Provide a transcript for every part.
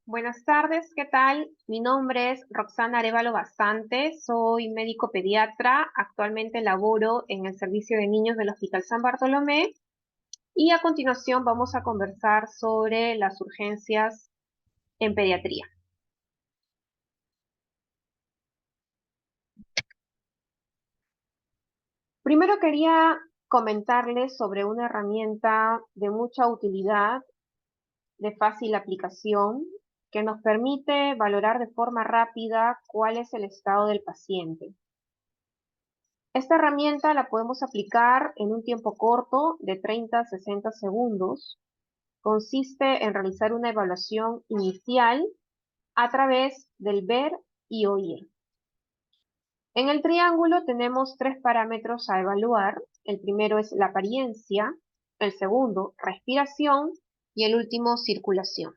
Buenas tardes, ¿qué tal? Mi nombre es Roxana Arévalo Bastante, soy médico pediatra, actualmente laboro en el servicio de niños del Hospital San Bartolomé y a continuación vamos a conversar sobre las urgencias en pediatría. Primero quería comentarles sobre una herramienta de mucha utilidad, de fácil aplicación, que nos permite valorar de forma rápida cuál es el estado del paciente. Esta herramienta la podemos aplicar en un tiempo corto de 30 a 60 segundos. Consiste en realizar una evaluación inicial a través del ver y oír. En el triángulo tenemos tres parámetros a evaluar. El primero es la apariencia, el segundo, respiración y el último, circulación.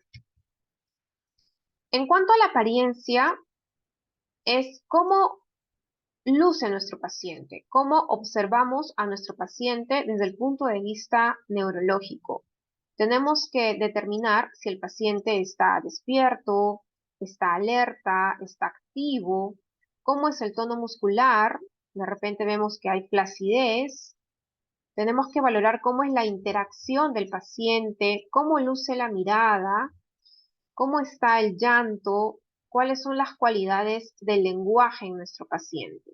En cuanto a la apariencia, es cómo luce nuestro paciente, cómo observamos a nuestro paciente desde el punto de vista neurológico. Tenemos que determinar si el paciente está despierto, está alerta, está activo, cómo es el tono muscular, de repente vemos que hay flacidez. Tenemos que valorar cómo es la interacción del paciente, cómo luce la mirada, cómo está el llanto, cuáles son las cualidades del lenguaje en nuestro paciente.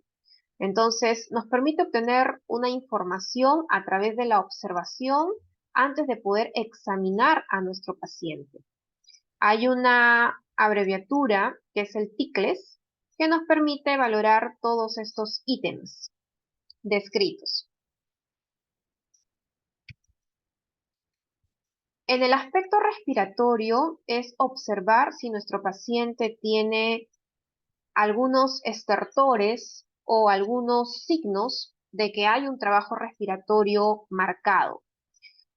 Entonces, nos permite obtener una información a través de la observación antes de poder examinar a nuestro paciente. Hay una abreviatura que es el TICLES que nos permite valorar todos estos ítems descritos. En el aspecto respiratorio es observar si nuestro paciente tiene algunos estertores o algunos signos de que hay un trabajo respiratorio marcado.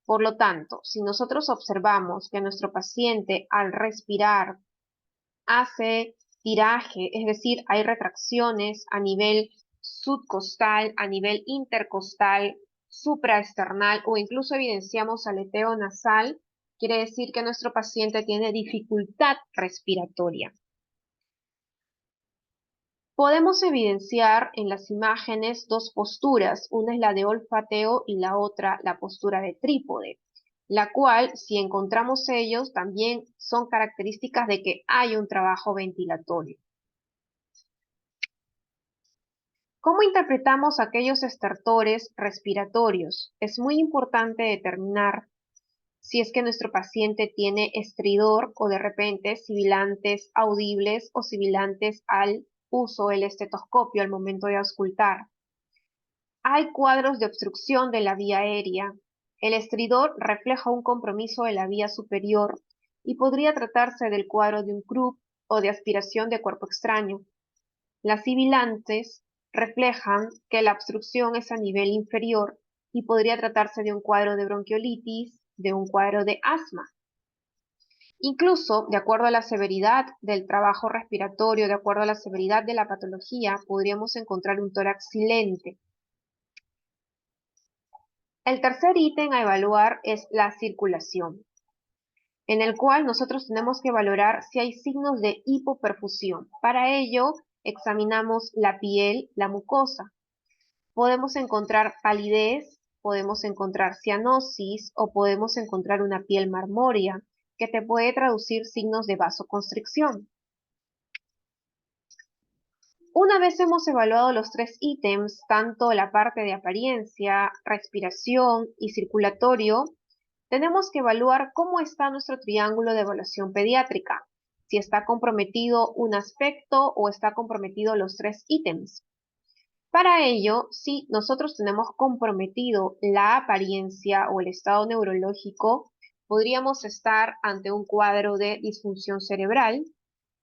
Por lo tanto, si nosotros observamos que nuestro paciente al respirar hace tiraje, es decir, hay retracciones a nivel subcostal, a nivel intercostal, supraesternal o incluso evidenciamos aleteo nasal, quiere decir que nuestro paciente tiene dificultad respiratoria. Podemos evidenciar en las imágenes dos posturas, una es la de olfateo y la otra la postura de trípode, la cual, si encontramos ellos, también son características de que hay un trabajo ventilatorio. ¿Cómo interpretamos aquellos estertores respiratorios? Es muy importante determinar si es que nuestro paciente tiene estridor o de repente sibilantes audibles o sibilantes al uso del estetoscopio al momento de auscultar. Hay cuadros de obstrucción de la vía aérea. El estridor refleja un compromiso de la vía superior y podría tratarse del cuadro de un Krupp o de aspiración de cuerpo extraño. Las sibilantes reflejan que la obstrucción es a nivel inferior y podría tratarse de un cuadro de bronquiolitis, de un cuadro de asma. Incluso, de acuerdo a la severidad del trabajo respiratorio, de acuerdo a la severidad de la patología, podríamos encontrar un tórax silente. El tercer ítem a evaluar es la circulación, en el cual nosotros tenemos que valorar si hay signos de hipoperfusión. Para ello, examinamos la piel, la mucosa. Podemos encontrar palidez, podemos encontrar cianosis o podemos encontrar una piel marmórea, que te puede traducir signos de vasoconstricción. Una vez hemos evaluado los tres ítems, tanto la parte de apariencia, respiración y circulatorio, tenemos que evaluar cómo está nuestro triángulo de evaluación pediátrica, si está comprometido un aspecto o está comprometido los tres ítems. Para ello, si nosotros tenemos comprometido la apariencia o el estado neurológico, podríamos estar ante un cuadro de disfunción cerebral,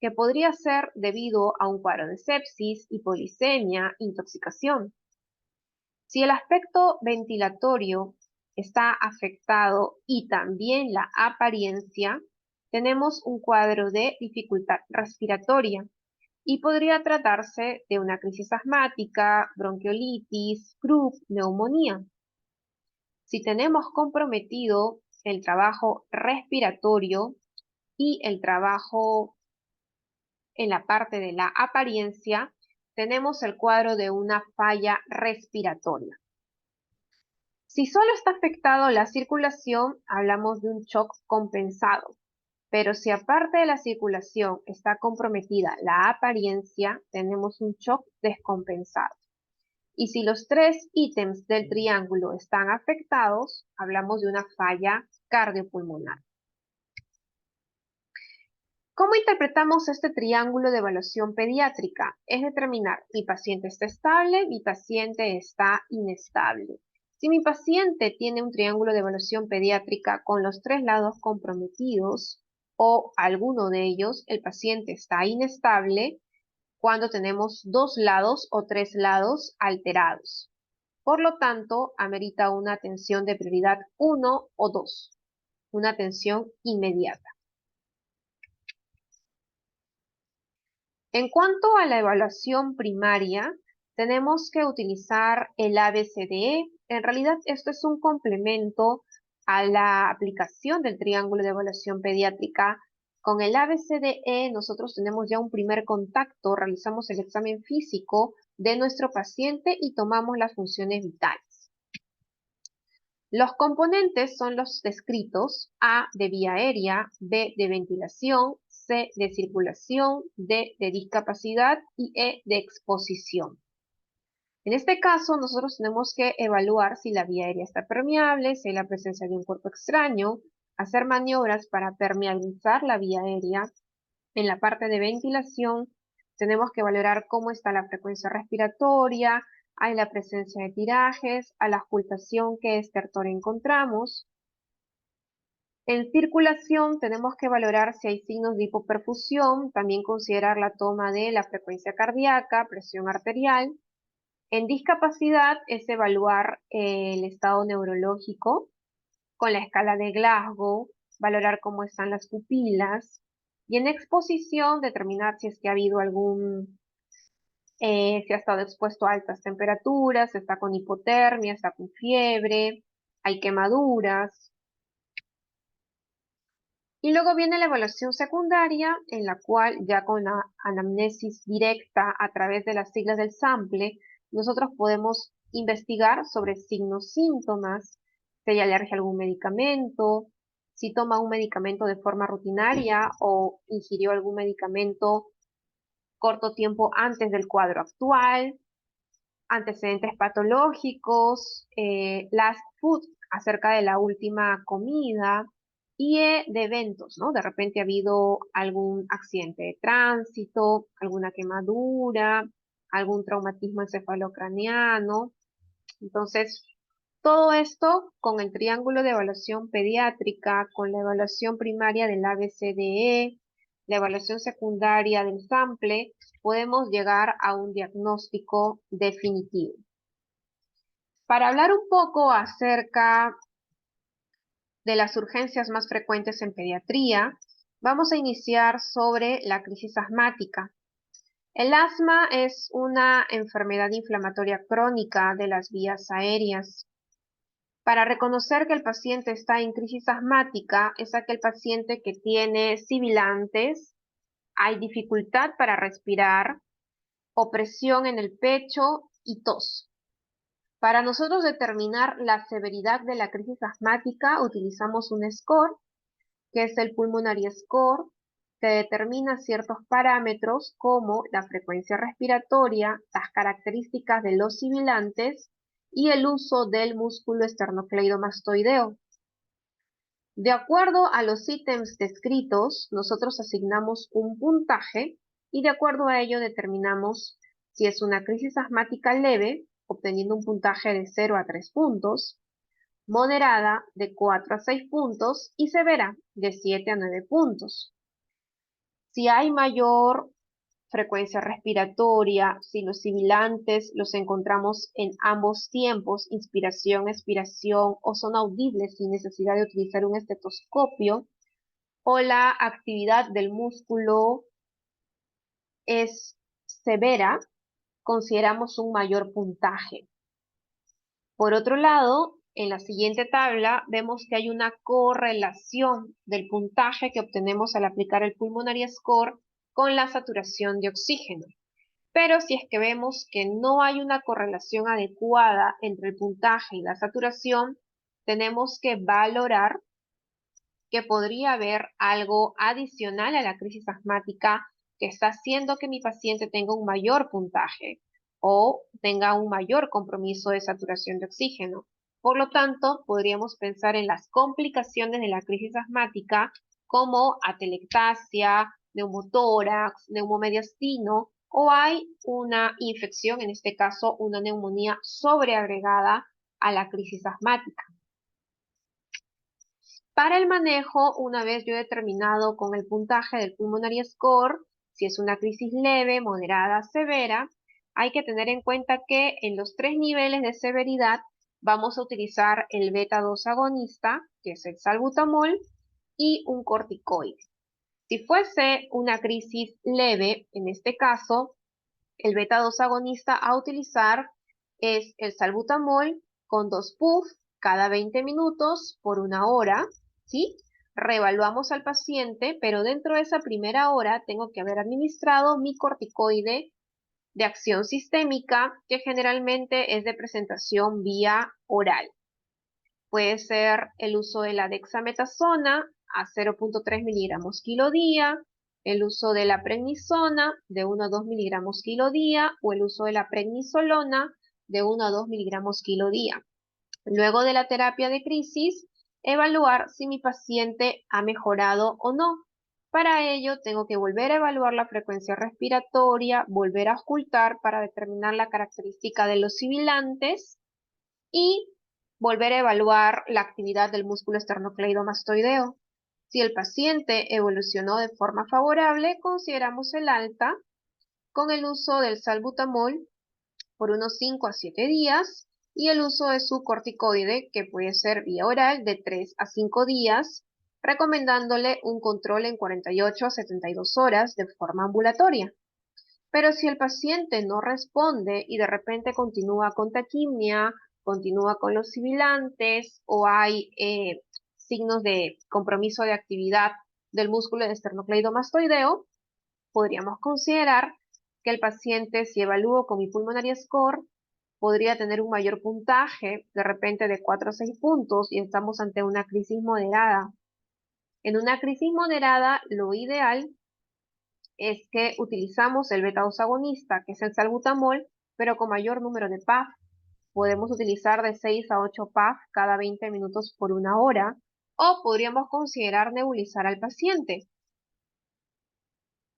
que podría ser debido a un cuadro de sepsis, hipolicemia, intoxicación. Si el aspecto ventilatorio está afectado y también la apariencia, tenemos un cuadro de dificultad respiratoria y podría tratarse de una crisis asmática, bronquiolitis, Krupp, neumonía. Si tenemos comprometido el trabajo respiratorio, y el trabajo en la parte de la apariencia, tenemos el cuadro de una falla respiratoria. Si solo está afectado la circulación, hablamos de un shock compensado. Pero si aparte de la circulación está comprometida la apariencia, tenemos un shock descompensado. Y si los tres ítems del triángulo están afectados, hablamos de una falla cardiopulmonar. ¿Cómo interpretamos este triángulo de evaluación pediátrica? Es determinar, mi paciente está estable, mi paciente está inestable. Si mi paciente tiene un triángulo de evaluación pediátrica con los tres lados comprometidos o alguno de ellos, el paciente está inestable cuando tenemos dos lados o tres lados alterados. Por lo tanto, amerita una atención de prioridad 1 o 2, una atención inmediata. En cuanto a la evaluación primaria, tenemos que utilizar el ABCDE. En realidad, esto es un complemento a la aplicación del triángulo de evaluación pediátrica. Con el ABCDE nosotros tenemos ya un primer contacto, realizamos el examen físico de nuestro paciente y tomamos las funciones vitales. Los componentes son los descritos: A de vía aérea, B de ventilación, C de circulación, D de discapacidad y E de exposición. En este caso, nosotros tenemos que evaluar si la vía aérea está permeable, si hay la presencia de un cuerpo extraño, hacer maniobras para permeabilizar la vía aérea. En la parte de ventilación, tenemos que valorar cómo está la frecuencia respiratoria, hay la presencia de tirajes, a la auscultación qué estertor encontramos. En circulación tenemos que valorar si hay signos de hipoperfusión, también considerar la toma de la frecuencia cardíaca, presión arterial. En discapacidad es evaluar el estado neurológico con la escala de Glasgow, valorar cómo están las pupilas. Y en exposición determinar si es que ha habido si ha estado expuesto a altas temperaturas, está con hipotermia, está con fiebre, hay quemaduras. Y luego viene la evaluación secundaria, en la cual ya con la anamnesis directa a través de las siglas del sample, nosotros podemos investigar sobre signos, síntomas, si hay alergia a algún medicamento, si toma un medicamento de forma rutinaria o ingirió algún medicamento corto tiempo antes del cuadro actual, antecedentes patológicos, last food, acerca de la última comida, y de eventos, ¿no? De repente ha habido algún accidente de tránsito, alguna quemadura, algún traumatismo encefalocraneano. Entonces, todo esto con el triángulo de evaluación pediátrica, con la evaluación primaria del ABCDE, la evaluación secundaria del sample, podemos llegar a un diagnóstico definitivo. Para hablar un poco acerca de las urgencias más frecuentes en pediatría, vamos a iniciar sobre la crisis asmática. El asma es una enfermedad inflamatoria crónica de las vías aéreas. Para reconocer que el paciente está en crisis asmática es aquel paciente que tiene sibilantes, hay dificultad para respirar, opresión en el pecho y tos. Para nosotros determinar la severidad de la crisis asmática utilizamos un score, que es el Pulmonary Score, que determina ciertos parámetros como la frecuencia respiratoria, las características de los sibilantes y el uso del músculo esternocleidomastoideo. De acuerdo a los ítems descritos, nosotros asignamos un puntaje y de acuerdo a ello determinamos si es una crisis asmática leve, obteniendo un puntaje de 0 a 3 puntos, moderada de 4 a 6 puntos y severa de 7 a 9 puntos. Si hay mayor frecuencia respiratoria, si los sibilantes los encontramos en ambos tiempos, inspiración, expiración, o son audibles sin necesidad de utilizar un estetoscopio, o la actividad del músculo es severa, consideramos un mayor puntaje. Por otro lado, en la siguiente tabla vemos que hay una correlación del puntaje que obtenemos al aplicar el Pulmonary Score con la saturación de oxígeno. Pero si es que vemos que no hay una correlación adecuada entre el puntaje y la saturación, tenemos que valorar que podría haber algo adicional a la crisis asmática que está haciendo que mi paciente tenga un mayor puntaje o tenga un mayor compromiso de saturación de oxígeno. Por lo tanto, podríamos pensar en las complicaciones de la crisis asmática como atelectasia, neumotórax, neumomediastino, o hay una infección, en este caso una neumonía sobreagregada a la crisis asmática. Para el manejo, una vez yo he determinado con el puntaje del Pulmonary Score, si es una crisis leve, moderada, severa, hay que tener en cuenta que en los 3 niveles de severidad vamos a utilizar el beta-2 agonista, que es el salbutamol, y un corticoide. Si fuese una crisis leve, en este caso, el beta-2 agonista a utilizar es el salbutamol con 2 puff cada 20 minutos por 1 hora, ¿sí? Reevaluamos al paciente, pero dentro de esa primera hora tengo que haber administrado mi corticoide de acción sistémica, que generalmente es de presentación vía oral. Puede ser el uso de la dexametasona a 0.3 miligramos kilo día, el uso de la prednisona de 1 a 2 miligramos kilo día o el uso de la prednisolona de 1 a 2 miligramos kilo día. Luego de la terapia de crisis, evaluar si mi paciente ha mejorado o no. Para ello, tengo que volver a evaluar la frecuencia respiratoria, volver a auscultar para determinar la característica de los sibilantes y volver a evaluar la actividad del músculo esternocleidomastoideo. Si el paciente evolucionó de forma favorable, consideramos el alta con el uso del salbutamol por unos 5 a 7 días y el uso de su corticoide, que puede ser vía oral, de 3 a 5 días, recomendándole un control en 48 a 72 horas de forma ambulatoria. Pero si el paciente no responde y de repente continúa con taquimia, continúa con los sibilantes o hay signos de compromiso de actividad del músculo esternocleidomastoideo, podríamos considerar que el paciente, si evalúo con mi pulmonary score, podría tener un mayor puntaje, de repente de 4 a 6 puntos, y estamos ante una crisis moderada. En una crisis moderada, lo ideal es que utilizamos el beta-2 agonista, que es el salbutamol, pero con mayor número de puff. Podemos utilizar de 6 a 8 puff cada 20 minutos por 1 hora, o podríamos considerar nebulizar al paciente.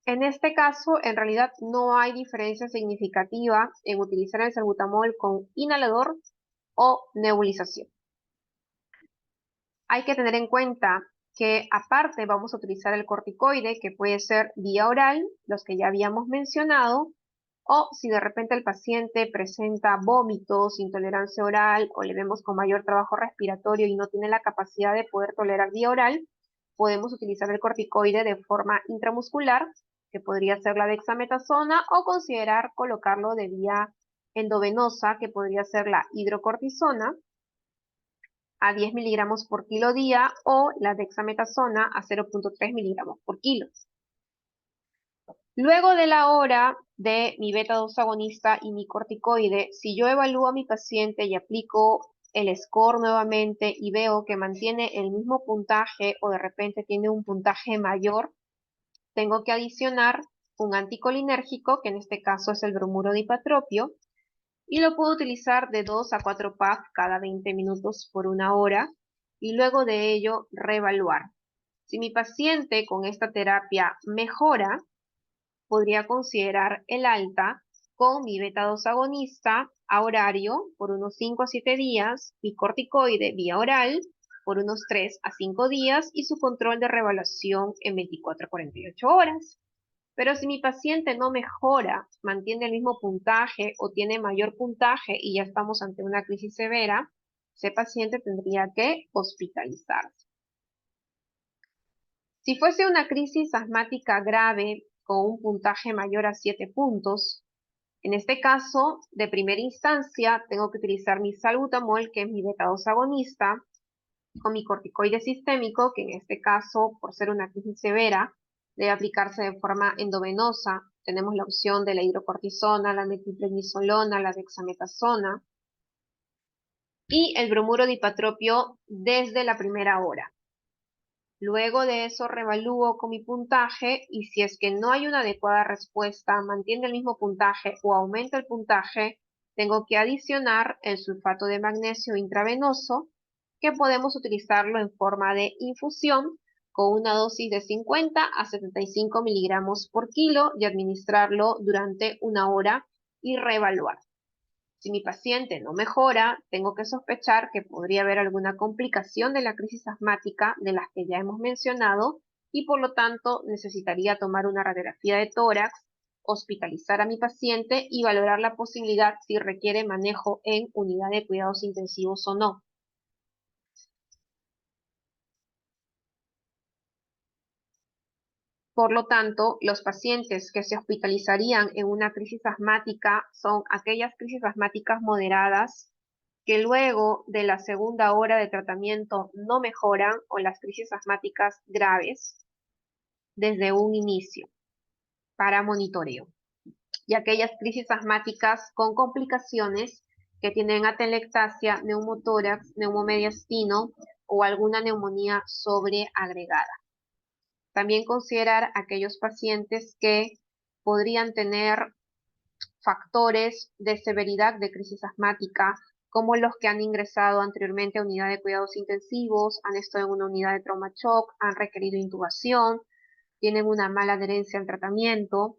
En este caso, en realidad no hay diferencia significativa en utilizar el salbutamol con inhalador o nebulización. Hay que tener en cuenta que aparte vamos a utilizar el corticoide, que puede ser vía oral, los que ya habíamos mencionado, o si de repente el paciente presenta vómitos, intolerancia oral, o le vemos con mayor trabajo respiratorio y no tiene la capacidad de poder tolerar vía oral, podemos utilizar el corticoide de forma intramuscular, que podría ser la dexametasona, o considerar colocarlo de vía endovenosa, que podría ser la hidrocortisona, a 10 miligramos por kilo día o la dexametasona a 0.3 miligramos por kilo. Luego de la hora de mi beta-2 agonista y mi corticoide, si yo evalúo a mi paciente y aplico el score nuevamente y veo que mantiene el mismo puntaje o de repente tiene un puntaje mayor, tengo que adicionar un anticolinérgico, que en este caso es el bromuro de ipatropio, y lo puedo utilizar de 2 a 4 puff cada 20 minutos por 1 hora y luego de ello reevaluar. Si mi paciente con esta terapia mejora, podría considerar el alta con mi beta-2 agonista a horario por unos 5 a 7 días, mi corticoide vía oral por unos 3 a 5 días y su control de reevaluación en 24 a 48 horas. Pero si mi paciente no mejora, mantiene el mismo puntaje o tiene mayor puntaje y ya estamos ante una crisis severa, ese paciente tendría que hospitalizarse. Si fuese una crisis asmática grave con un puntaje mayor a 7 puntos, En este caso, de primera instancia, tengo que utilizar mi salbutamol, que es mi beta-2 agonista, con mi corticoide sistémico, que en este caso, por ser una crisis severa, debe aplicarse de forma endovenosa. Tenemos la opción de la hidrocortisona, la metilprednisolona, la dexametasona y el bromuro dipatropio desde la primera hora. Luego de eso revalúo con mi puntaje y si es que no hay una adecuada respuesta, mantiene el mismo puntaje o aumenta el puntaje, tengo que adicionar el sulfato de magnesio intravenoso, que podemos utilizarlo en forma de infusión con una dosis de 50 a 75 miligramos por kilo y administrarlo durante una hora y reevaluar. Si mi paciente no mejora, tengo que sospechar que podría haber alguna complicación de la crisis asmática de las que ya hemos mencionado y por lo tanto necesitaría tomar una radiografía de tórax, hospitalizar a mi paciente y valorar la posibilidad si requiere manejo en unidad de cuidados intensivos o no. Por lo tanto, los pacientes que se hospitalizarían en una crisis asmática son aquellas crisis asmáticas moderadas que luego de la segunda hora de tratamiento no mejoran o las crisis asmáticas graves desde un inicio para monitoreo. Y aquellas crisis asmáticas con complicaciones que tienen atelectasia, neumotórax, neumomediastino o alguna neumonía sobreagregada. También considerar aquellos pacientes que podrían tener factores de severidad de crisis asmática, como los que han ingresado anteriormente a unidad de cuidados intensivos, han estado en una unidad de trauma shock, han requerido intubación, tienen una mala adherencia al tratamiento.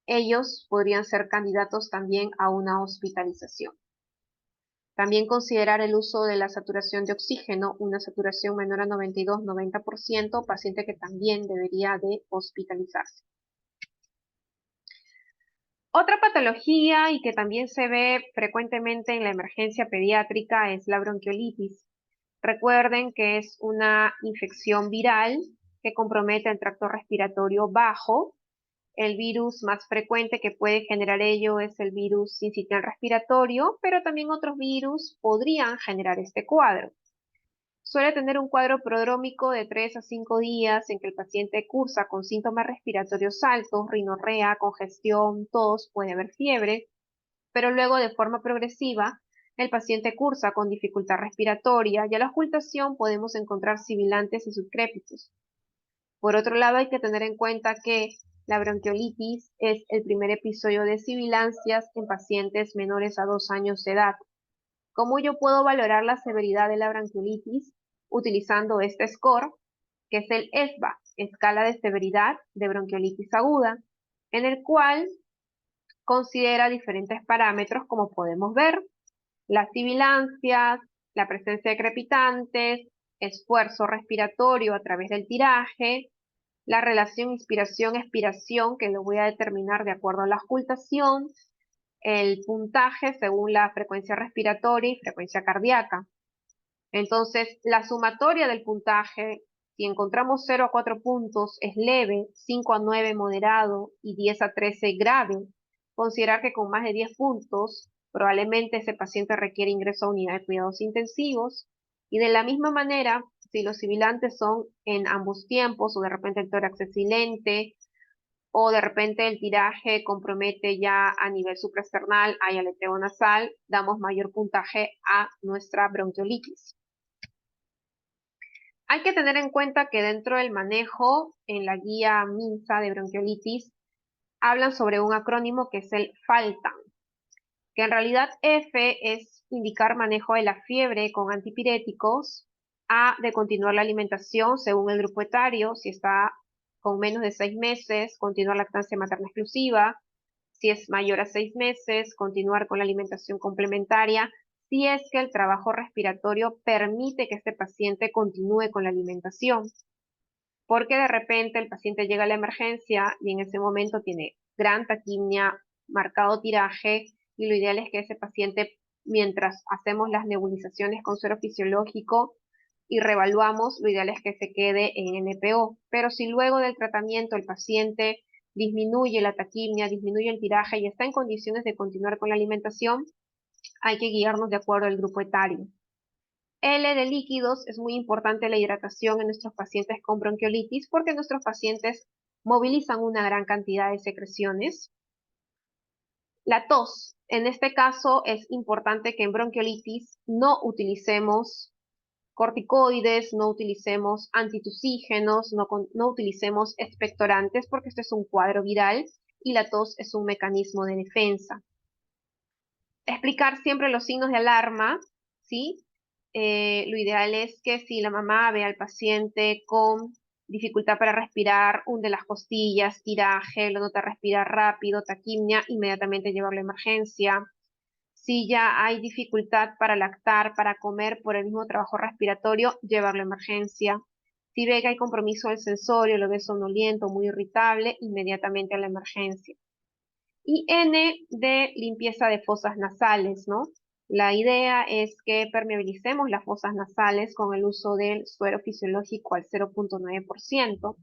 Ellos podrían ser candidatos también a una hospitalización. También considerar el uso de la saturación de oxígeno, una saturación menor a 92-90%, paciente que también debería de hospitalizarse. Otra patología y que también se ve frecuentemente en la emergencia pediátrica es la bronquiolitis. Recuerden que es una infección viral que compromete el tracto respiratorio bajo. El virus más frecuente que puede generar ello es el virus sincitial respiratorio, pero también otros virus podrían generar este cuadro. Suele tener un cuadro prodrómico de 3 a 5 días en que el paciente cursa con síntomas respiratorios altos, rinorrea, congestión, tos, puede haber fiebre, pero luego de forma progresiva el paciente cursa con dificultad respiratoria y a la ocultación podemos encontrar sibilantes y subcrépitos. Por otro lado, hay que tener en cuenta que la bronquiolitis es el primer episodio de sibilancias en pacientes menores a 2 años de edad. ¿Cómo yo puedo valorar la severidad de la bronquiolitis? Utilizando este score, que es el ESBA, Escala de Severidad de Bronquiolitis Aguda, en el cual considera diferentes parámetros como podemos ver, las sibilancias, la presencia de crepitantes, esfuerzo respiratorio a través del tiraje, la relación inspiración-expiración, que lo voy a determinar de acuerdo a la auscultación, el puntaje según la frecuencia respiratoria y frecuencia cardíaca. Entonces, la sumatoria del puntaje, si encontramos 0 a 4 puntos, es leve, 5 a 9 moderado y 10 a 13 grave. Considerar que con más de 10 puntos, probablemente ese paciente requiere ingreso a unidad de cuidados intensivos. Y de la misma manera, si los sibilantes son en ambos tiempos, o de repente el tórax es silente, o de repente el tiraje compromete ya a nivel supraesternal, hay aleteo nasal, damos mayor puntaje a nuestra bronquiolitis. Hay que tener en cuenta que dentro del manejo, en la guía MINSA de bronquiolitis, hablan sobre un acrónimo que es el FALTAN, que en realidad F es indicar manejo de la fiebre con antipiréticos, A de continuar la alimentación según el grupo etario, si está con menos de 6 meses, continuar lactancia materna exclusiva, si es mayor a 6 meses, continuar con la alimentación complementaria, si es que el trabajo respiratorio permite que este paciente continúe con la alimentación, porque de repente el paciente llega a la emergencia y en ese momento tiene gran taquimia, marcado tiraje, y lo ideal es que ese paciente, mientras hacemos las nebulizaciones con suero fisiológico y revaluamos, lo ideal es que se quede en NPO. Pero si luego del tratamiento el paciente disminuye la taquimia, disminuye el tiraje y está en condiciones de continuar con la alimentación, hay que guiarnos de acuerdo al grupo etario. L de líquidos, es muy importante la hidratación en nuestros pacientes con bronquiolitis porque nuestros pacientes movilizan una gran cantidad de secreciones. La tos, en este caso es importante que en bronquiolitis no utilicemos corticoides, no utilicemos antitusígenos, no utilicemos expectorantes porque este es un cuadro viral y la tos es un mecanismo de defensa. Explicar siempre los signos de alarma, ¿sí? Lo ideal es que si la mamá ve al paciente con dificultad para respirar, hunde las costillas, tiraje, lo nota respirar rápido, taquimia, inmediatamente llevarlo a emergencia. Si ya hay dificultad para lactar, para comer por el mismo trabajo respiratorio, llevarlo a emergencia. Si ve que hay compromiso del sensorio, lo ve somnoliento, muy irritable, inmediatamente a la emergencia. Y N de limpieza de fosas nasales, ¿no? La idea es que permeabilicemos las fosas nasales con el uso del suero fisiológico al 0.9%.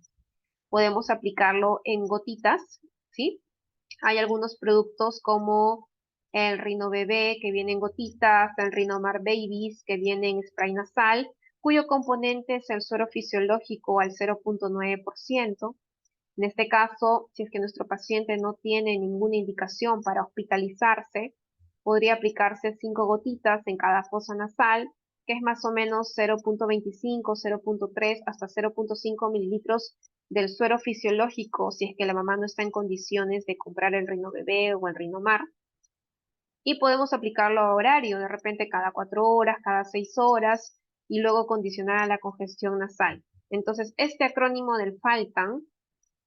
Podemos aplicarlo en gotitas, ¿sí? Hay algunos productos como el Rino Bebé que viene en gotitas, el Rinomar Babies que viene en spray nasal, cuyo componente es el suero fisiológico al 0.9%. En este caso, si es que nuestro paciente no tiene ninguna indicación para hospitalizarse, podría aplicarse 5 gotitas en cada fosa nasal, que es más o menos 0.25, 0.3 hasta 0.5 mililitros del suero fisiológico, si es que la mamá no está en condiciones de comprar el Rino Bebé o el Rinomar. Y podemos aplicarlo a horario, de repente cada 4 horas, cada 6 horas, y luego condicionar a la congestión nasal. Entonces, este acrónimo del FALTAN,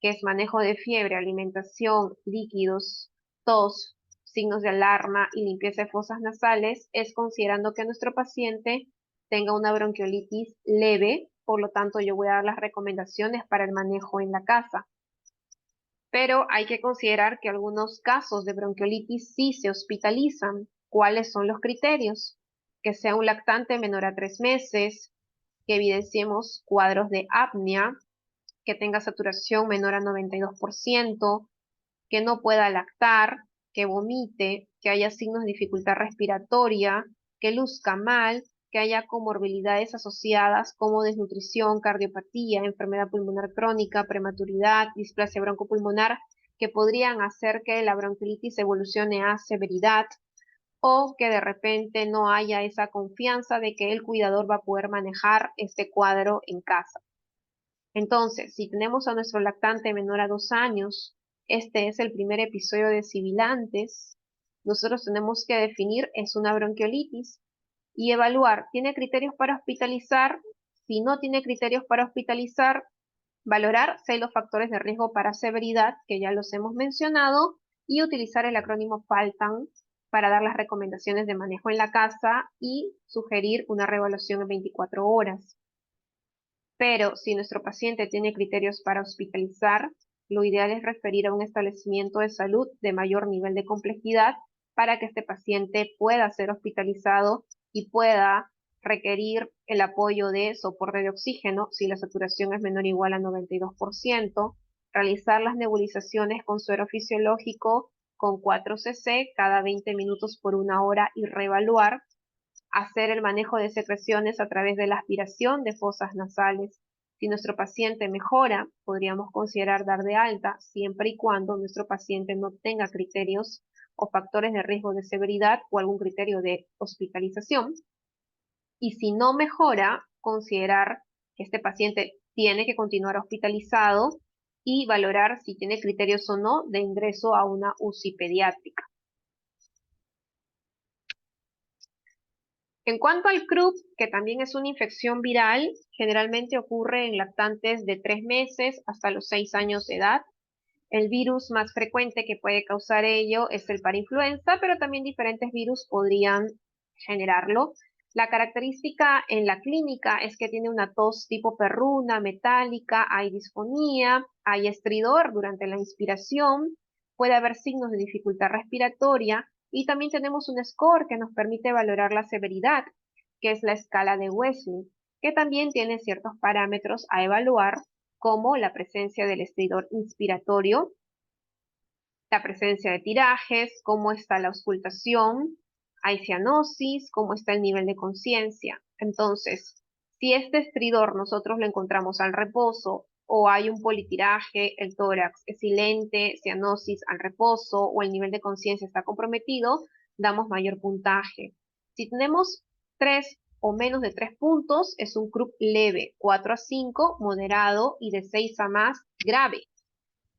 que es manejo de fiebre, alimentación, líquidos, tos, signos de alarma y limpieza de fosas nasales, es considerando que nuestro paciente tenga una bronquiolitis leve, por lo tanto yo voy a dar las recomendaciones para el manejo en la casa. Pero hay que considerar que algunos casos de bronquiolitis sí se hospitalizan. ¿Cuáles son los criterios? Que sea un lactante menor a 3 meses, que evidenciemos cuadros de apnea, que tenga saturación menor a 92%, que no pueda lactar, que vomite, que haya signos de dificultad respiratoria, que luzca mal, que haya comorbilidades asociadas como desnutrición, cardiopatía, enfermedad pulmonar crónica, prematuridad, displasia broncopulmonar, que podrían hacer que la bronquiolitis evolucione a severidad o que de repente no haya esa confianza de que el cuidador va a poder manejar este cuadro en casa. Entonces, si tenemos a nuestro lactante menor a 2 años, este es el primer episodio de sibilantes, nosotros tenemos que definir es una bronquiolitis y evaluar, ¿tiene criterios para hospitalizar? Si no tiene criterios para hospitalizar, valorar si hay los factores de riesgo para severidad, que ya los hemos mencionado, y utilizar el acrónimo FALTAN para dar las recomendaciones de manejo en la casa y sugerir una reevaluación en 24 horas. Pero si nuestro paciente tiene criterios para hospitalizar, lo ideal es referir a un establecimiento de salud de mayor nivel de complejidad para que este paciente pueda ser hospitalizado y pueda requerir el apoyo de soporte de oxígeno si la saturación es menor o igual a 92%, realizar las nebulizaciones con suero fisiológico con 4 cc cada 20 minutos por 1 hora y reevaluar, hacer el manejo de secreciones a través de la aspiración de fosas nasales. Si nuestro paciente mejora, podríamos considerar dar de alta siempre y cuando nuestro paciente no tenga criterios o factores de riesgo de severidad o algún criterio de hospitalización. Y si no mejora, considerar que este paciente tiene que continuar hospitalizado y valorar si tiene criterios o no de ingreso a una UCI pediátrica. En cuanto al croup, que también es una infección viral, generalmente ocurre en lactantes de 3 meses hasta los 6 años de edad. El virus más frecuente que puede causar ello es el parainfluenza, pero también diferentes virus podrían generarlo. La característica en la clínica es que tiene una tos tipo perruna, metálica, hay disfonía, hay estridor durante la inspiración, puede haber signos de dificultad respiratoria y también tenemos un score que nos permite valorar la severidad, que es la escala de Wesley, que también tiene ciertos parámetros a evaluar como la presencia del estridor inspiratorio, la presencia de tirajes, cómo está la auscultación, hay cianosis, cómo está el nivel de conciencia. Entonces, si este estridor nosotros lo encontramos al reposo o hay un politiraje, el tórax es silente, cianosis al reposo o el nivel de conciencia está comprometido, damos mayor puntaje. Si tenemos 3 o menos de 3 puntos, es un CRUP leve, 4 a 5, moderado y de 6 a más, grave.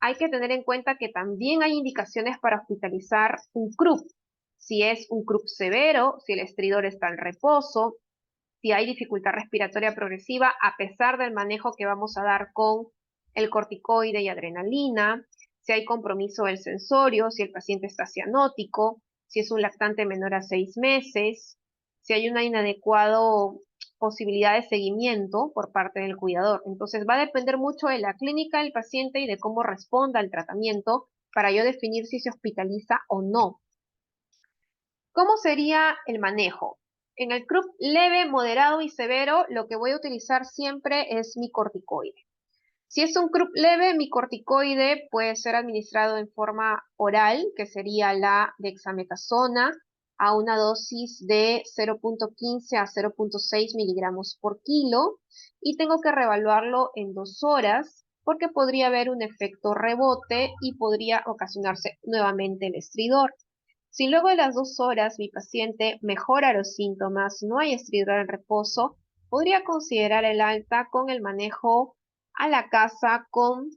Hay que tener en cuenta que también hay indicaciones para hospitalizar un CRUP. Si es un CRUP severo, si el estridor está en reposo, si hay dificultad respiratoria progresiva, a pesar del manejo que vamos a dar con el corticoide y adrenalina, si hay compromiso del sensorio, si el paciente está cianótico, si es un lactante menor a 6 meses, si hay una inadecuada posibilidad de seguimiento por parte del cuidador. Entonces va a depender mucho de la clínica del paciente y de cómo responda al tratamiento para yo definir si se hospitaliza o no. ¿Cómo sería el manejo? En el CRUP leve, moderado y severo, lo que voy a utilizar siempre es mi corticoide. Si es un CRUP leve, mi corticoide puede ser administrado en forma oral, que sería la dexametasona, a una dosis de 0.15 a 0.6 miligramos por kilo, y tengo que reevaluarlo en 2 horas, porque podría haber un efecto rebote y podría ocasionarse nuevamente el estridor. Si luego de las 2 horas mi paciente mejora los síntomas, no hay estridor en reposo, podría considerar el alta con el manejo a la casa con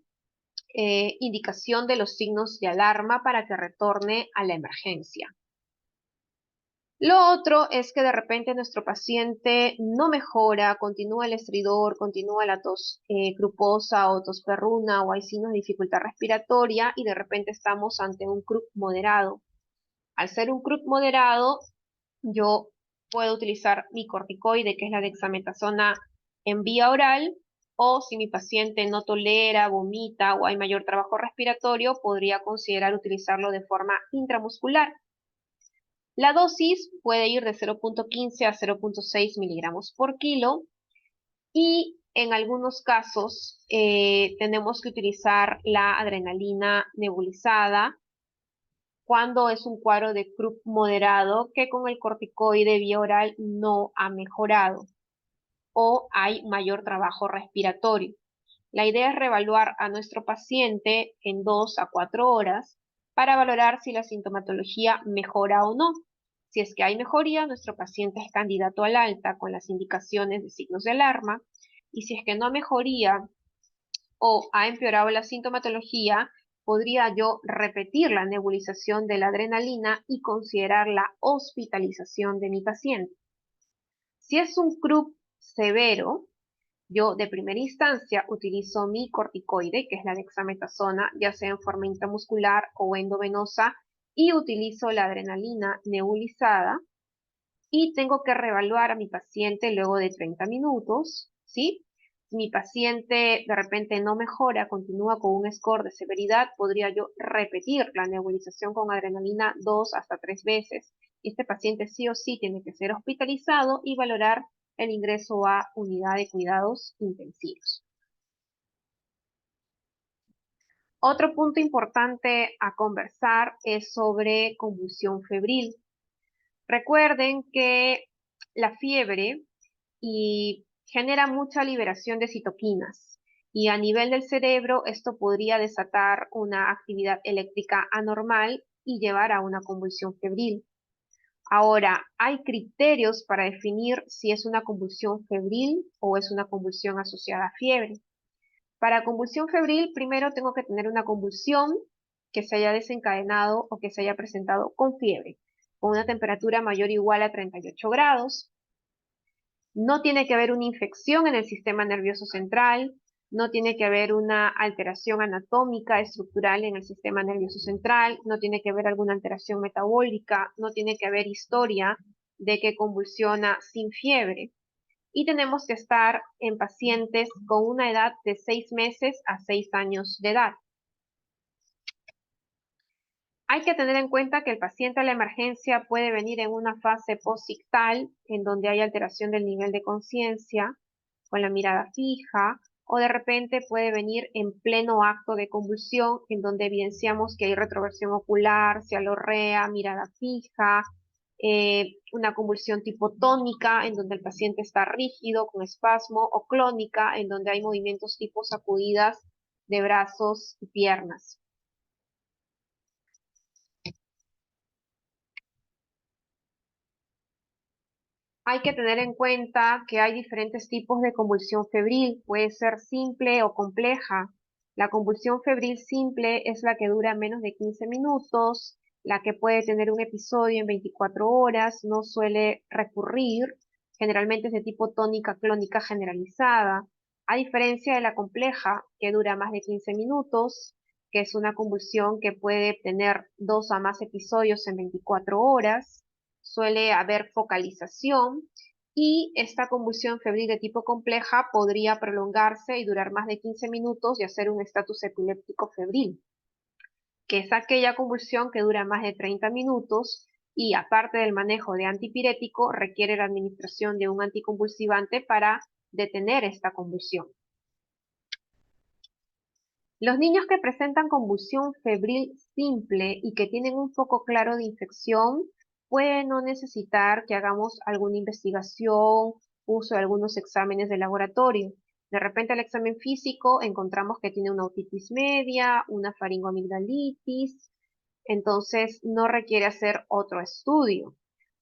indicación de los signos de alarma para que retorne a la emergencia. Lo otro es que de repente nuestro paciente no mejora, continúa el estridor, continúa la tos gruposa o tos perruna o hay signos de dificultad respiratoria y de repente estamos ante un CRUP moderado. Al ser un CRUP moderado, yo puedo utilizar mi corticoide, que es la dexametasona, en vía oral, o si mi paciente no tolera, vomita o hay mayor trabajo respiratorio, podría considerar utilizarlo de forma intramuscular. La dosis puede ir de 0.15 a 0.6 miligramos por kilo y en algunos casos tenemos que utilizar la adrenalina nebulizada cuando es un cuadro de CRUP moderado que con el corticoide vía oral no ha mejorado o hay mayor trabajo respiratorio. La idea es reevaluar a nuestro paciente en 2 a 4 horas para valorar si la sintomatología mejora o no. Si es que hay mejoría, nuestro paciente es candidato al alta con las indicaciones de signos de alarma, y si es que no mejoría o ha empeorado la sintomatología, podría yo repetir la nebulización de la adrenalina y considerar la hospitalización de mi paciente. Si es un CRUP severo, yo de primera instancia utilizo mi corticoide, que es la dexametasona, ya sea en forma intramuscular o endovenosa, y utilizo la adrenalina nebulizada y tengo que reevaluar a mi paciente luego de 30 minutos, ¿sí? Si mi paciente de repente no mejora, continúa con un score de severidad, podría yo repetir la nebulización con adrenalina 2 hasta 3 veces. Este paciente sí o sí tiene que ser hospitalizado y valorar el ingreso a unidad de cuidados intensivos. Otro punto importante a conversar es sobre convulsión febril. Recuerden que la fiebre genera mucha liberación de citoquinas y a nivel del cerebro esto podría desatar una actividad eléctrica anormal y llevar a una convulsión febril. Ahora, hay criterios para definir si es una convulsión febril o es una convulsión asociada a fiebre. Para convulsión febril, primero tengo que tener una convulsión que se haya desencadenado o que se haya presentado con fiebre, con una temperatura mayor o igual a 38 grados. No tiene que haber una infección en el sistema nervioso central, no tiene que haber una alteración anatómica, estructural en el sistema nervioso central, no tiene que haber alguna alteración metabólica, no tiene que haber historia de que convulsiona sin fiebre. Y tenemos que estar en pacientes con una edad de 6 meses a 6 años de edad. Hay que tener en cuenta que el paciente a la emergencia puede venir en una fase posictal, en donde hay alteración del nivel de conciencia, con la mirada fija, o de repente puede venir en pleno acto de convulsión, en donde evidenciamos que hay retroversión ocular, cialorrea, mirada fija, una convulsión tipo tónica, en donde el paciente está rígido, con espasmo, o clónica, en donde hay movimientos tipo sacudidas de brazos y piernas. Hay que tener en cuenta que hay diferentes tipos de convulsión febril, puede ser simple o compleja. La convulsión febril simple es la que dura menos de 15 minutos, la que puede tener un episodio en 24 horas, no suele recurrir, generalmente es de tipo tónica clónica generalizada, a diferencia de la compleja, que dura más de 15 minutos, que es una convulsión que puede tener 2 a más episodios en 24 horas, suele haber focalización y esta convulsión febril de tipo compleja podría prolongarse y durar más de 15 minutos y hacer un estatus epiléptico febril, que es aquella convulsión que dura más de 30 minutos y aparte del manejo de antipirético requiere la administración de un anticonvulsivante para detener esta convulsión. Los niños que presentan convulsión febril simple y que tienen un foco claro de infección pueden no necesitar que hagamos alguna investigación, uso de algunos exámenes de laboratorio. De repente el examen físico encontramos que tiene una otitis media, una faringoamigdalitis, entonces no requiere hacer otro estudio.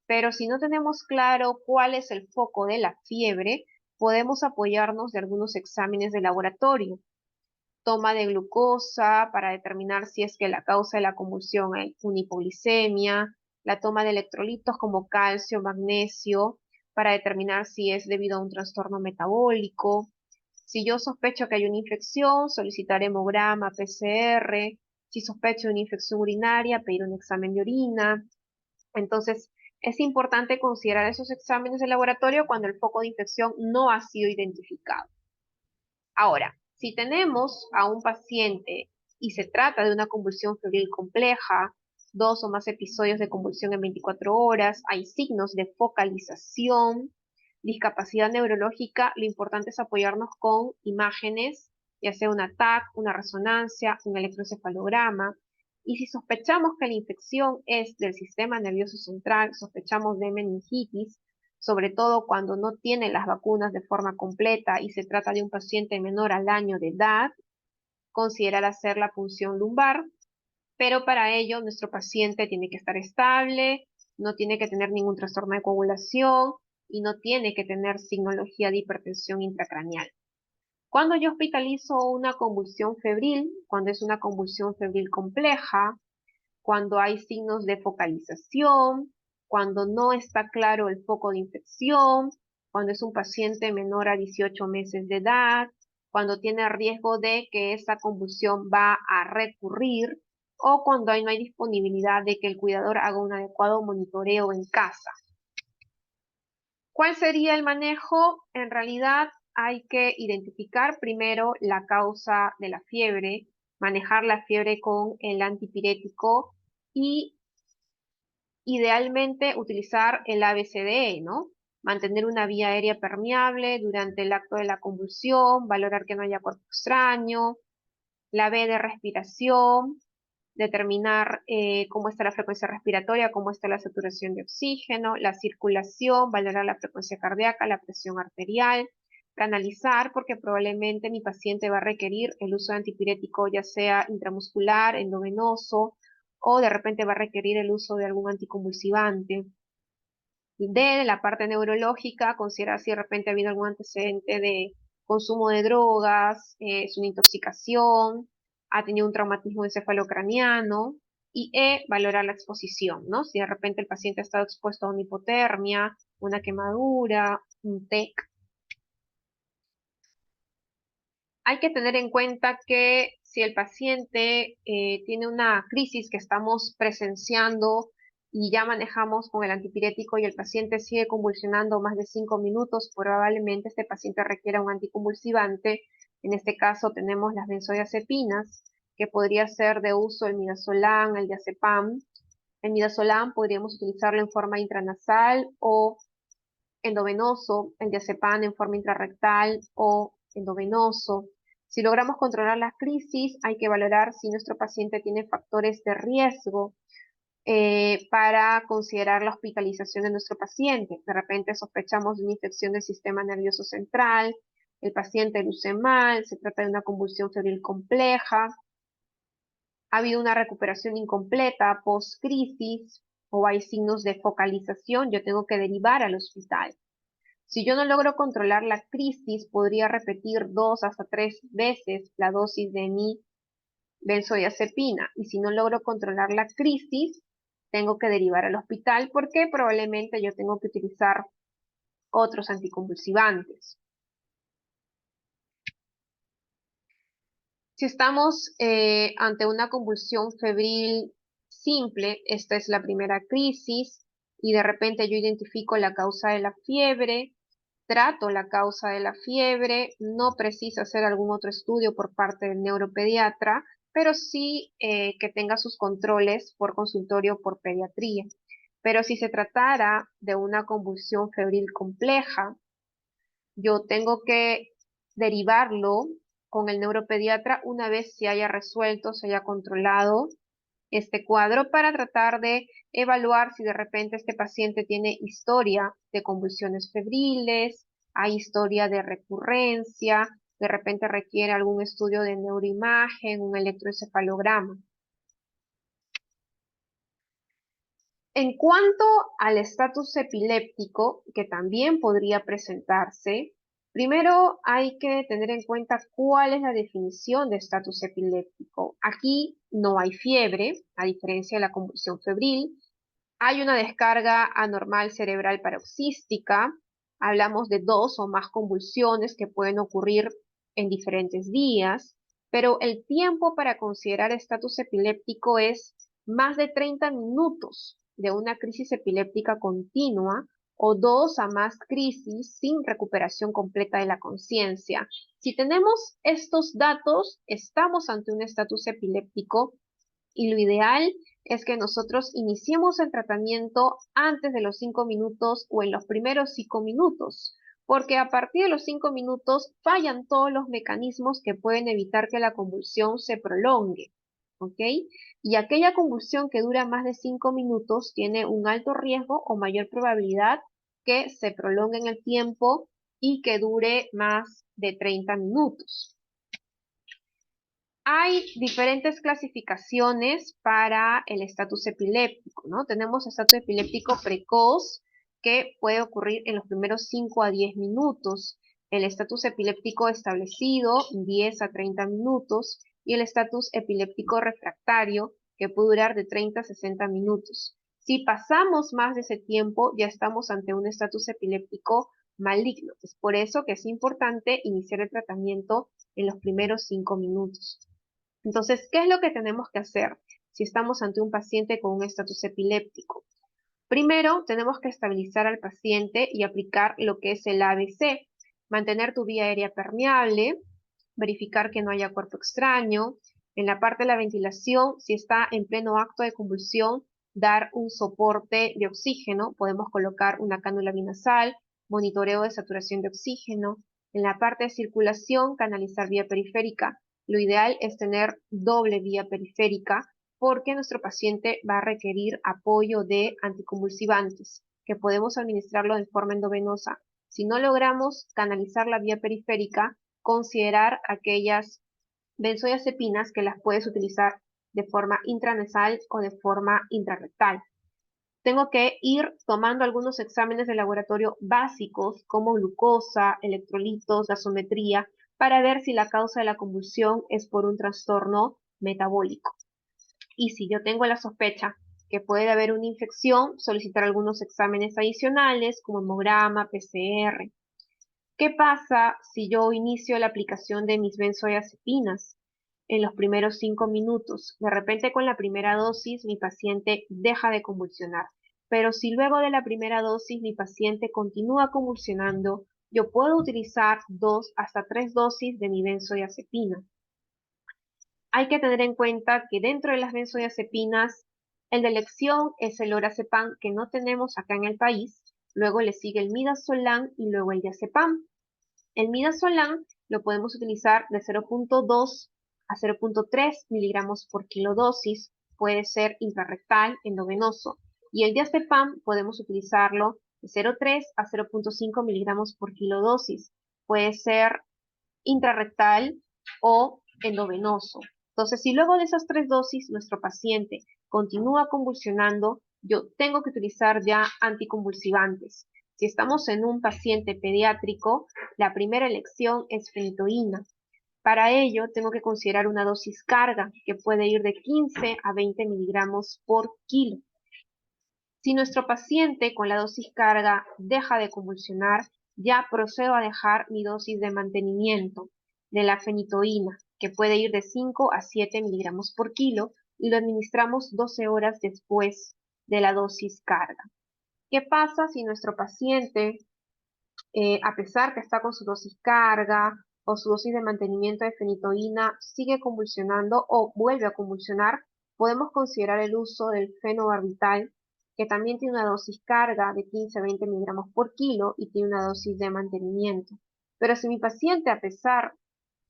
Pero si no tenemos claro cuál es el foco de la fiebre, podemos apoyarnos de algunos exámenes de laboratorio, toma de glucosa para determinar si es que la causa de la convulsión es una hipoglicemia, la toma de electrolitos como calcio, magnesio, para determinar si es debido a un trastorno metabólico. Si yo sospecho que hay una infección, solicitar hemograma, PCR. Si sospecho de una infección urinaria, pedir un examen de orina. Entonces, es importante considerar esos exámenes de laboratorio cuando el foco de infección no ha sido identificado. Ahora, si tenemos a un paciente y se trata de una convulsión febril compleja, 2 o más episodios de convulsión en 24 horas, hay signos de focalización, discapacidad neurológica, lo importante es apoyarnos con imágenes, ya sea una TAC, una resonancia, un electroencefalograma, y si sospechamos que la infección es del sistema nervioso central, sospechamos de meningitis, sobre todo cuando no tiene las vacunas de forma completa y se trata de un paciente menor al año de edad, considerar hacer la punción lumbar, pero para ello nuestro paciente tiene que estar estable, no tiene que tener ningún trastorno de coagulación y no tiene que tener signología de hipertensión intracraneal. Cuando yo hospitalizo una convulsión febril, cuando es una convulsión febril compleja, cuando hay signos de focalización, cuando no está claro el foco de infección, cuando es un paciente menor a 18 meses de edad, cuando tiene riesgo de que esa convulsión va a recurrir o cuando no hay disponibilidad de que el cuidador haga un adecuado monitoreo en casa. ¿Cuál sería el manejo? En realidad hay que identificar primero la causa de la fiebre, manejar la fiebre con el antipirético y idealmente utilizar el ABCDE, ¿no? Mantener una vía aérea permeable durante el acto de la convulsión, valorar que no haya cuerpo extraño, la B de respiración, determinar cómo está la frecuencia respiratoria, cómo está la saturación de oxígeno, la circulación, valorar la frecuencia cardíaca, la presión arterial, canalizar porque probablemente mi paciente va a requerir el uso de antipirético ya sea intramuscular, endovenoso o de repente va a requerir el uso de algún anticonvulsivante. De la parte neurológica, considerar si de repente ha habido algún antecedente de consumo de drogas, es una intoxicación, ha tenido un traumatismo encefalocraniano, y valorar la exposición, ¿no? Si de repente el paciente ha estado expuesto a una hipotermia, una quemadura, un TEC. Hay que tener en cuenta que si el paciente tiene una crisis que estamos presenciando y ya manejamos con el antipirético y el paciente sigue convulsionando más de 5 minutos, probablemente este paciente requiera un anticonvulsivante. En este caso tenemos las benzodiazepinas, que podría ser de uso el midazolam, el diazepam. El midazolam podríamos utilizarlo en forma intranasal o endovenoso, el diazepam en forma intrarrectal o endovenoso. Si logramos controlar las crisis, hay que valorar si nuestro paciente tiene factores de riesgo para considerar la hospitalización de nuestro paciente. De repente sospechamos de una infección del sistema nervioso central, el paciente luce mal, se trata de una convulsión febril compleja, ha habido una recuperación incompleta post-crisis o hay signos de focalización, yo tengo que derivar al hospital. Si yo no logro controlar la crisis, podría repetir 2 hasta 3 veces la dosis de mi benzodiazepina. Y si no logro controlar la crisis, tengo que derivar al hospital porque probablemente yo tengo que utilizar otros anticonvulsivantes. Si estamos ante una convulsión febril simple, esta es la primera crisis, y de repente yo identifico la causa de la fiebre, trato la causa de la fiebre, no precisa hacer algún otro estudio por parte del neuropediatra, pero sí que tenga sus controles por consultorio por pediatría. Pero si se tratara de una convulsión febril compleja, yo tengo que derivarlo con el neuropediatra una vez se haya resuelto, se haya controlado este cuadro para tratar de evaluar si de repente este paciente tiene historia de convulsiones febriles, hay historia de recurrencia, de repente requiere algún estudio de neuroimagen, un electroencefalograma. En cuanto al estatus epiléptico, que también podría presentarse, primero hay que tener en cuenta cuál es la definición de estatus epiléptico. Aquí no hay fiebre, a diferencia de la convulsión febril. Hay una descarga anormal cerebral paroxística. Hablamos de 2 o más convulsiones que pueden ocurrir en diferentes días, pero el tiempo para considerar estatus epiléptico es más de 30 minutos de una crisis epiléptica continua o 2 a más crisis sin recuperación completa de la conciencia. Si tenemos estos datos, estamos ante un estatus epiléptico y lo ideal es que nosotros iniciemos el tratamiento antes de los 5 minutos o en los primeros 5 minutos, porque a partir de los 5 minutos fallan todos los mecanismos que pueden evitar que la convulsión se prolongue, ¿ok? Y aquella convulsión que dura más de 5 minutos tiene un alto riesgo o mayor probabilidad que se prolongue en el tiempo y que dure más de 30 minutos. Hay diferentes clasificaciones para el estatus epiléptico, ¿no? Tenemos estatus epiléptico precoz, que puede ocurrir en los primeros 5 a 10 minutos, el estatus epiléptico establecido, 10 a 30 minutos, y el estatus epiléptico refractario, que puede durar de 30 a 60 minutos. Si pasamos más de ese tiempo, ya estamos ante un estatus epiléptico maligno. Es por eso que es importante iniciar el tratamiento en los primeros 5 minutos. Entonces, ¿qué es lo que tenemos que hacer si estamos ante un paciente con un estatus epiléptico? Primero, tenemos que estabilizar al paciente y aplicar lo que es el ABC. Mantener tu vía aérea permeable, verificar que no haya cuerpo extraño. En la parte de la ventilación, si está en pleno acto de convulsión, dar un soporte de oxígeno. Podemos colocar una cánula binasal, monitoreo de saturación de oxígeno. En la parte de circulación, canalizar vía periférica. Lo ideal es tener doble vía periférica porque nuestro paciente va a requerir apoyo de anticonvulsivantes, que podemos administrarlo de forma endovenosa. Si no logramos canalizar la vía periférica, considerar aquellas benzodiazepinas que las puedes utilizar de forma intranasal o de forma intrarrectal. Tengo que ir tomando algunos exámenes de laboratorio básicos como glucosa, electrolitos, gasometría, para ver si la causa de la convulsión es por un trastorno metabólico. Y si yo tengo la sospecha que puede haber una infección, solicitar algunos exámenes adicionales como hemograma, PCR. ¿Qué pasa si yo inicio la aplicación de mis benzodiazepinas en los primeros 5 minutos? De repente con la primera dosis mi paciente deja de convulsionar, pero si luego de la primera dosis mi paciente continúa convulsionando, yo puedo utilizar 2 hasta 3 dosis de mi benzodiazepina. Hay que tener en cuenta que dentro de las benzodiazepinas, el de elección es el lorazepam, que no tenemos acá en el país, luego le sigue el midazolam y luego el diazepam. El midazolam lo podemos utilizar de 0,2 a 0,3 miligramos por kilo dosis, puede ser intrarrectal, endovenoso. Y el diazepam podemos utilizarlo de 0,3 a 0,5 miligramos por kilo dosis, puede ser intrarrectal o endovenoso. Entonces, si luego de esas 3 dosis nuestro paciente continúa convulsionando, yo tengo que utilizar ya anticonvulsivantes. Si estamos en un paciente pediátrico, la primera elección es fenitoína. Para ello, tengo que considerar una dosis carga que puede ir de 15 a 20 miligramos por kilo. Si nuestro paciente con la dosis carga deja de convulsionar, ya procedo a dejar mi dosis de mantenimiento de la fenitoína, que puede ir de 5 a 7 miligramos por kilo, y lo administramos 12 horas después de la dosis carga. ¿Qué pasa si nuestro paciente, a pesar que está con su dosis carga o su dosis de mantenimiento de fenitoína, sigue convulsionando o vuelve a convulsionar? Podemos considerar el uso del fenobarbital, que también tiene una dosis carga de 15 a 20 miligramos por kilo y tiene una dosis de mantenimiento. Pero si mi paciente, a pesar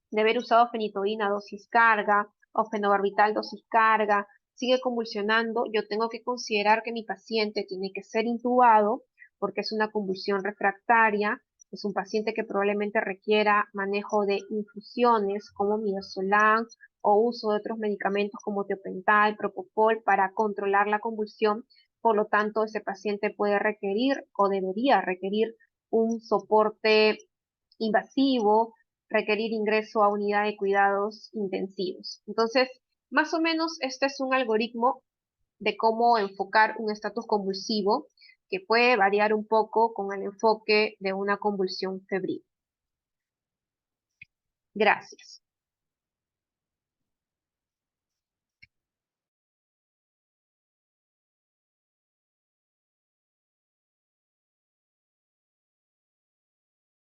de haber usado fenitoína dosis carga o fenobarbital dosis carga, sigue convulsionando, yo tengo que considerar que mi paciente tiene que ser intubado porque es una convulsión refractaria, es un paciente que probablemente requiera manejo de infusiones como midazolam o uso de otros medicamentos como tiopental, propofol para controlar la convulsión. Por lo tanto, ese paciente puede requerir o debería requerir un soporte invasivo, requerir ingreso a unidad de cuidados intensivos. Entonces, más o menos este es un algoritmo de cómo enfocar un estatus convulsivo que puede variar un poco con el enfoque de una convulsión febril. Gracias.